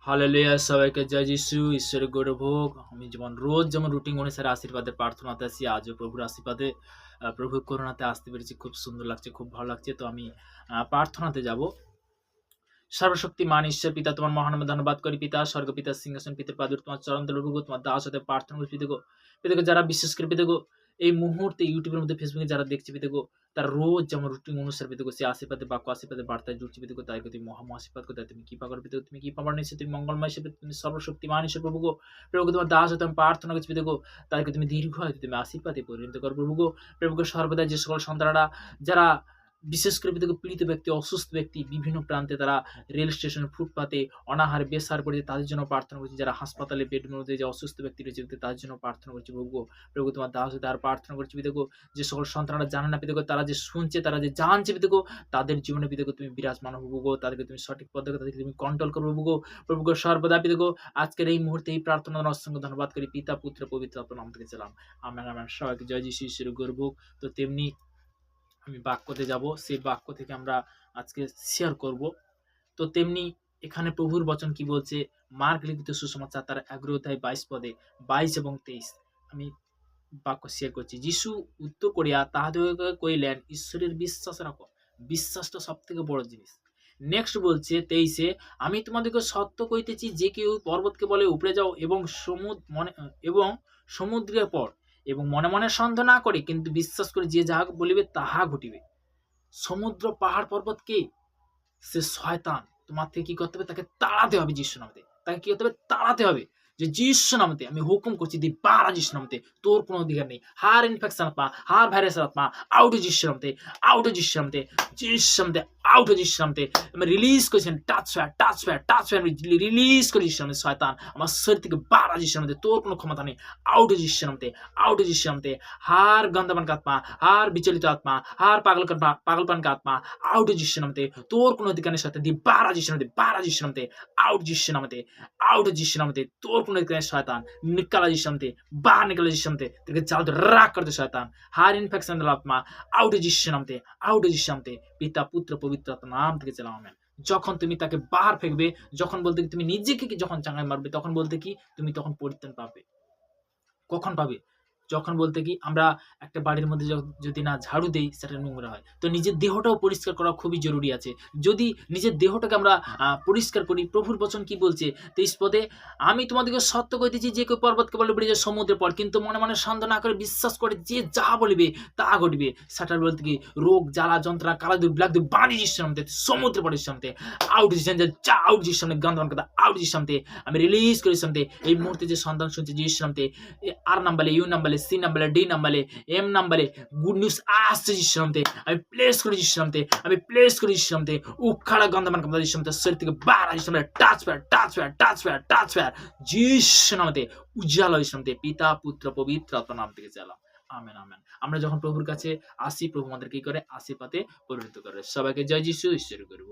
Hallelujah! সবাইকে জয় যিশু, ঈশ্বরের গৌরভোগ। আমি যেমন রুটিন অনুসারে আশীর্বাদের প্রার্থনাতে আছি, আজও প্রভুর আশীর্বাদে প্রভুর করুণাতে আসতে পেরেছি। খুব সুন্দর লাগছে, খুব ভালো লাগছে। তো আমি প্রার্থনাতে যাব। সর্বশক্তিমান ঈশ্বর পিতা, তোমার মহানামে ধন্যবাদ করি পিতা। স্বর্গপিতা সিংহাসন পিতার পাদুর তোমার চরণ তলে প্রভু, তোমার দাস হতে প্রার্থনা করি পিতাগো। পিতাগো, যারা বিশেষ করে পিতাগো এই মুহূর্তে ইউটিউবের মধ্যে, ফেসবুকে যারা দেখছে পিতাগো, তারা রোজ যেমন রুটিন অনুসারে পিতাগো সে আশীর্বাদের বাক্য, আশীর্বাদের বার্তায় জুড়ছে পিতাগো, তাদেরকে তুমি আশীর্বাদ করতে, তুমি কৃপা করো পিতাগো, তুমি কৃপা বানিয়েছো, তুমি মঙ্গলময় হিসেবে, তুমি সর্বশক্তিমান হিসেবে প্রভুগো। প্রভুগো, তোমার দাস হতে আমি প্রার্থনা করছি পিতাগো, তাদেরকে তুমি দীর্ঘায়ু, তুমি আশীর্বাদে পরিণত করো প্রভুগো। প্রভুগো, সর্বদা যে সকল সন্তানরা যারা বিশেষ করে পিতাগো পীড়িত ব্যক্তি, অসুস্থ ব্যক্তি, বিভিন্ন প্রান্তে তারা রেল স্টেশনের ফুটপাতে অনাহারে বেসাহারা পড়েছে, তাদের জন্য প্রার্থনা করছি। যারা হাসপাতালে বেডের মধ্যে যে অসুস্থ ব্যক্তি রয়েছে তাদের জন্য প্রার্থনা করছি প্রভু। প্রভু, তোমার দাস হতে আর প্রার্থনা করছি পিতাগো, যে সকল সন্তানরা জানে না পিতাগো, তারা যে শুনছে, তারা যে জানছে পিতাগো, তাদের জীবনে পিতাগো তুমি বিরাজমান হবো গো, তাদেরকে তুমি সঠিক পথ দেখো, তাদেরকে তুমি কন্ট্রোল করবো গো। প্রভু গো, সর্বদা পিতাগো আজকের এই মুহূর্তে এই প্রার্থনা অসংখ্য ধন্যবাদ করি পিতা, পুত্র, পবিত্র আত্মার নাম থেকে ছিলাম। Amen amen. সবাইকে জয় যিশু, ঈশ্বরের গৌরব। তো তেমনি আমি বাক্যতে যাব, সেই বাক্য থেকে আমরা আজকে শেয়ার করব। তো তেমনি এখানে প্রভুর বচন কি বলছে, মার্ক লিখিত সুসমাচার তার 11 অধ্যায় 22 পদে 22 এবং 23 আমি বাক্য শেয়ার করছি। যিশু উত্তর করিয়া তাহাদিগকে কইলেন, ঈশ্বরের বিশ্বাস রাখো। বিশ্বাসটা সব থেকে বড় জিনিস। নেক্সট বলছে 23-এ, আমি তোমাদেরকে সত্য কইতেছি, যে কেউ পর্বতকে বলে উপরে যাও এবং সমুদ্রে পড়, এবং মনে মনে সন্দেহ না করে, কিন্তু বিশ্বাস করে যে যাহা বলিবে তাহা ঘটিবে। সমুদ্র, পাহাড়, পর্বত কে? সে শয়তান। তোমার থেকে কি করতে হবে? তাকে তাড়াতে হবে যিশু নামতে। তাকে কি করতে হবে? তাড়াতে হবে। যে যিশু নামতে আমি হুকুম করছি, দি বাড়া যিশু নামতে, তোর কোনো অধিকার নেই। হার ইনফেকশন আত্মা, হার ভাইরাসের আত্মা, আউট যিশু নামতে, আউট যিশু নামতে, যিশু নামতে, আউট যিশু নামতে। আমি রিলিজ করেছেন, touch fire, touch fire, touch fire, release করে যিশু নামতে। শয়তান আমার শরীর থেকে বাড়া যিশু নামতে, তোর কোনো ক্ষমতা নেই। আউট যিশু নামতে, আউট যিশু নামতে। হার গন্ধবান আত্মা, হার বিচলিত আত্মা, হার পাগলপান আত্মা, আউট যিশু নামতে, তোর কোনো অধিকারের সাথে দি বাড়া যিশু নামতে, বাড়া যিশু নামতে, আউট যিশু নামতে, আউট যিশু নামতে, তোর কোনো অধিকারের শয়তান নিকালা যিশু নামতে, বাহর নিকালা যিশু নামতে, তেরে জাল দে রাগ করতে শয়তান, হার ইনফেকশন আত্মা, আউট যিশু নামতে, আউট যিশু নামতে, পিতা, পুত্র, পবিত্র আত্মার নাম থেকে চালাও আমেন। যখন তুমি তাকে বাহার ফেকবে, যখন বলতে কি তুমি নিজেকে যখন চাঙ্গাই মারবে, তখন বলতে কি তুমি তখন পরিত্রাণ পাবে। কখন পাবে? যখন বলতে কি আমরা একটা বাড়ির মধ্যে যদি না ঝাড়ু দেই, সেটা নোংরা হয়। তো নিজের দেহটাও পরিষ্কার করা খুবই জরুরি আছে। যদি নিজের দেহটাকে আমরা পরিষ্কার করি, প্রভুর বচন কি বলছে 23 পদে, আমি তোমাদেরকে সত্য কইতেছি, যে কেউ পর্বতকে বলে উপরে যাও, সমুদ্রে পড়, কিন্তু মনে মনে সন্দেহ না করে বিশ্বাস করে যে যাহা বলিবে তাহা ঘটিবে। সেটার বলতে কি রোগ, জ্বালা, যন্ত্রণা, কালাদুর, ব্ল্যাকদুর, বাণী যিশুর নামতে, সমুদ্রে পড়ে সামতে, আউট যিশুর আউট যিশুর সামনে, গন্ধবান কথা, আউট যিশুর সামতে আমি রিলিজ করি সামতে। এই মুহূর্তে যে সন্তান শুনছে যিশুর নামতে, আর নাম্বারে, ইউ নাম্বারে, সি নাম্বারে, ডি নাম্বারে, এম নাম্বারে গুড নিউজ আসছে যিশুর নামতে। আমি প্লেস করি যিশুর নামতে, আমি প্লেস করি যিশুর নামতে। উখাড়া গন্ধবান কথা যিশুর নামতে, শরীর থেকে বাড়া যিশুর নামতে, touch fire, touch fire, touch fire, touch fire, যিশুর নামতে, উজ্জ্বল যিশুর নামতে, পিতা, পুত্র, পবিত্র আত্মার নাম থেকে চালাম। Amen amen. আমরা যখন প্রভুর কাছে আসি, প্রভু আমাদের কি করে? আশীর্বাদে পরিণত করে। সবাইকে জয় যিশু, ঈশ্বর করব।